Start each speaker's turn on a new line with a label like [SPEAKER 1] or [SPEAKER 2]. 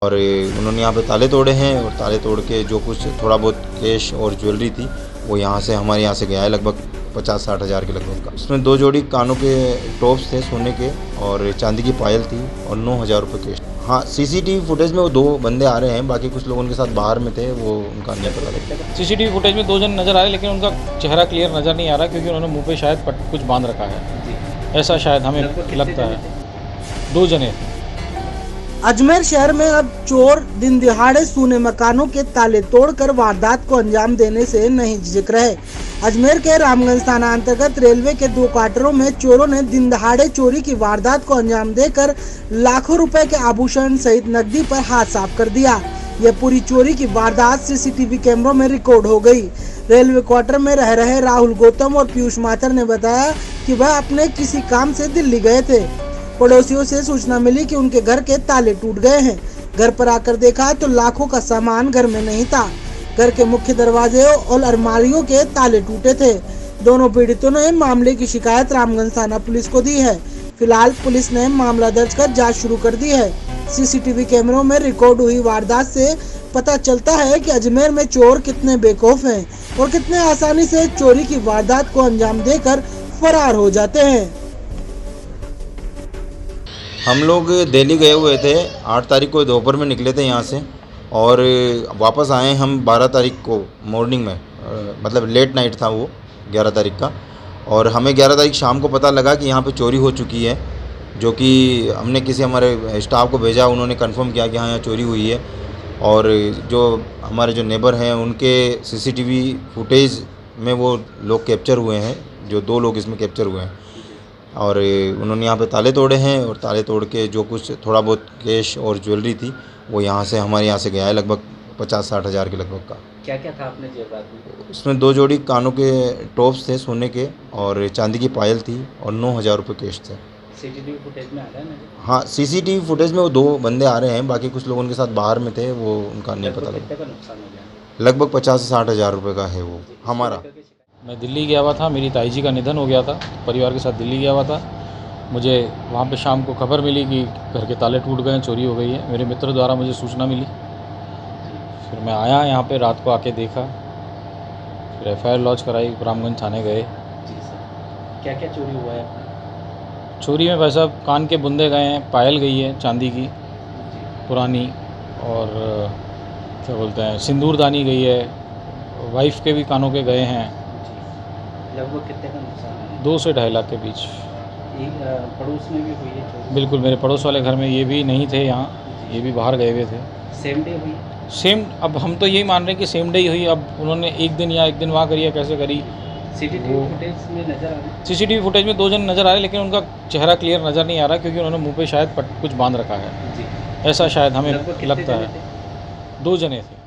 [SPEAKER 1] और उन्होंने यहाँ पे ताले तोड़े हैं और ताले तोड़ के जो कुछ थोड़ा बहुत कैश और ज्वेलरी थी वो यहाँ से हमारे यहाँ से गया है, लगभग 50-60 हज़ार के लगभग का। इसमें 2 जोड़ी कानों के टॉप्स थे सोने के और चांदी की पायल थी और 9,000 रुपये कैश। हाँ, सीसीटीवी फुटेज में वो 2 बंदे आ रहे हैं, बाकी कुछ लोग उनके साथ बाहर में थे, वो उनका नहीं पता लगा।
[SPEAKER 2] सीसीटीवी फुटेज में 2 जन नज़र आ रहे हैं, लेकिन उनका चेहरा क्लियर नज़र नहीं आ रहा क्योंकि उन्होंने मुंह पे शायद कुछ बांध रखा है, ऐसा शायद हमें लगता है। 2 जने।
[SPEAKER 3] अजमेर शहर में अब चोर दिन दिहाड़े सूने मकानों के ताले तोड़कर वारदात को अंजाम देने से नहीं झिझक रहे। अजमेर के रामगंज थाना अंतर्गत रेलवे के 2 क्वार्टरों में चोरों ने दिन दहाड़े चोरी की वारदात को अंजाम देकर लाखों रुपए के आभूषण सहित नकदी पर हाथ साफ कर दिया। यह पूरी चोरी की वारदात सीसीटीवी कैमरों में रिकॉर्ड हो गई। रेलवे क्वार्टर में रह रहे राहुल गौतम और पीयूष माथर ने बताया कि वह अपने किसी काम से दिल्ली गए थे। पड़ोसियों से सूचना मिली कि उनके घर के ताले टूट गए हैं। घर पर आकर देखा तो लाखों का सामान घर में नहीं था। घर के मुख्य दरवाजे और अलमारियों के ताले टूटे थे। दोनों पीड़ितों ने मामले की शिकायत रामगंज थाना पुलिस को दी है। फिलहाल पुलिस ने मामला दर्ज कर जांच शुरू कर दी है। सीसीटीवी कैमरों में रिकॉर्ड हुई वारदात से पता चलता है कि अजमेर में चोर कितने बेखौफ हैं और कितने आसानी से चोरी की वारदात को अंजाम देकर फरार हो जाते हैं।
[SPEAKER 1] हम लोग दिल्ली गए हुए थे, 8 तारीख को दोपहर में निकले थे यहाँ से और वापस आए हम 12 तारीख को मॉर्निंग में, मतलब लेट नाइट था वो 11 तारीख का। और हमें 11 तारीख शाम को पता लगा कि यहाँ पे चोरी हो चुकी है, जो कि हमने किसी हमारे स्टाफ को भेजा, उन्होंने कंफर्म किया कि हाँ यहाँ चोरी हुई है। और जो हमारे जो नेबर हैं उनके सीसीटीवी फुटेज में वो लोग कैप्चर हुए हैं, जो 2 लोग इसमें कैप्चर हुए हैं। और उन्होंने यहाँ पे ताले तोड़े हैं और ताले तोड़ के जो कुछ थोड़ा बहुत कैश और ज्वेलरी थी वो यहाँ से हमारे यहाँ से गया है, लगभग 50-60 हज़ार के लगभग का।
[SPEAKER 4] क्या क्या था अपने जेवरात में?
[SPEAKER 1] उसमें 2 जोड़ी कानों के टॉप्स थे सोने के और चांदी की पायल थी और 9,000 रुपये कैश थे।
[SPEAKER 4] सीसीटीवी फुटेज में आ रहा है ना?
[SPEAKER 1] हाँ, सीसीटीवी फुटेज में वो 2 बंदे आ रहे हैं, बाकी कुछ लोग उनके साथ बाहर में थे, वो उनका नहीं पता लगा।
[SPEAKER 4] कितने का नुकसान हो गया?
[SPEAKER 1] लगभग 50 से 60 हज़ार रुपये का है वो हमारा।
[SPEAKER 2] मैं दिल्ली गया हुआ था, मेरी ताई जी का निधन हो गया था, परिवार के साथ दिल्ली गया हुआ था। मुझे वहाँ पे शाम को खबर मिली कि घर के ताले टूट गए हैं, चोरी हो गई है। मेरे मित्र द्वारा मुझे सूचना मिली, फिर मैं आया यहाँ पे, रात को आके देखा, फिर FIR लॉन्च कराई, रामगंज थाने गए।
[SPEAKER 4] जी सर, क्या क्या चोरी हुआ है?
[SPEAKER 2] चोरी में भाई साहब कान के बुंदे गए हैं, पायल गई है चांदी की पुरानी, और क्या बोलते हैं सिंदूरदानी गई है, वाइफ के भी कानों के गए हैं।
[SPEAKER 4] लगभग कितने का नुकसान है?
[SPEAKER 2] 2 से 2.5 लाख के बीच।
[SPEAKER 4] पड़ोस में भी हुई है चोरी?
[SPEAKER 2] बिल्कुल, मेरे पड़ोस वाले घर में ये भी नहीं थे यहाँ, ये भी बाहर गए हुए थे।
[SPEAKER 4] सेम डे हुई?
[SPEAKER 2] सेम, अब हम तो यही मान रहे हैं कि सेम डे ही हुई। अब उन्होंने एक दिन या एक दिन वहाँ करी है, कैसे करी?
[SPEAKER 4] सीसीटीवी फुटेज में नजर आ रहा है?
[SPEAKER 2] सीसीटीवी फुटेज में 2 जन नज़र आ रहे हैं, लेकिन उनका चेहरा क्लियर नज़र नहीं आ रहा क्योंकि उन्होंने मुंह पे शायद कुछ बांध रखा है,
[SPEAKER 4] जी,
[SPEAKER 2] ऐसा शायद हमें
[SPEAKER 4] लगभग कितने
[SPEAKER 2] लगता
[SPEAKER 4] जने
[SPEAKER 2] है।
[SPEAKER 4] थे?
[SPEAKER 2] 2 जने थे।